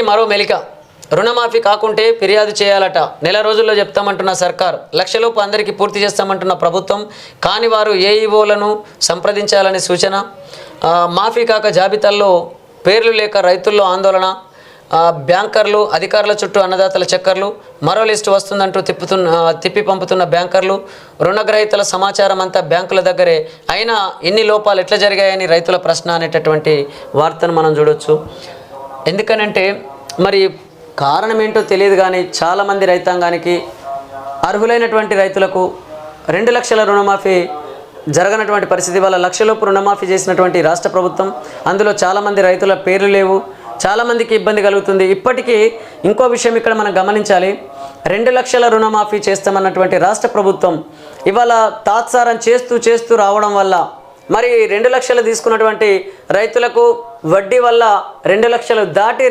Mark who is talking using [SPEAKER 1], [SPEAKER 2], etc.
[SPEAKER 1] మరో మెలిక రుణమాఫీ కాకుంటే ఫిర్యాదు చేయాలట. నెల రోజుల్లో చెప్తామంటున్న సర్కార్. లక్షలోపు అందరికీ పూర్తి చేస్తామంటున్న ప్రభుత్వం. కాని వారు ఏఈఓలను సంప్రదించాలని సూచన. మాఫీ కాక జాబితాల్లో పేర్లు లేక రైతుల్లో ఆందోళన. బ్యాంకర్లు అధికారుల చుట్టూ అన్నదాతల చక్కర్లు. మరో లిస్టు వస్తుందంటూ తిప్పి పంపుతున్న బ్యాంకర్లు. రుణగ్రహీతల సమాచారం అంతా బ్యాంకుల దగ్గరే. అయినా ఇన్ని లోపాలు ఎట్లా జరిగాయని రైతుల ప్రశ్న అనేటటువంటి వార్తను మనం చూడొచ్చు. ఎందుకనంటే మరి కారణం ఏంటో తెలియదు, కానీ చాలామంది రైతాంగానికి అర్హులైనటువంటి రైతులకు 2 లక్షల రుణమాఫీ జరగనటువంటి పరిస్థితి వల్ల లక్షలోపు రుణమాఫీ చేసినటువంటి రాష్ట్ర ప్రభుత్వం. అందులో చాలామంది రైతుల పేర్లు లేవు. చాలామందికి ఇబ్బంది కలుగుతుంది. ఇప్పటికీ ఇంకో విషయం ఇక్కడ మనం గమనించాలి. 2 లక్షల రుణమాఫీ చేస్తామన్నటువంటి రాష్ట్ర ప్రభుత్వం ఇవాళ తాత్సారం చేస్తూ రావడం వల్ల మరి 2 లక్షలు తీసుకున్నటువంటి రైతులకు వడ్డీ వల్ల 2 లక్షలు దాటి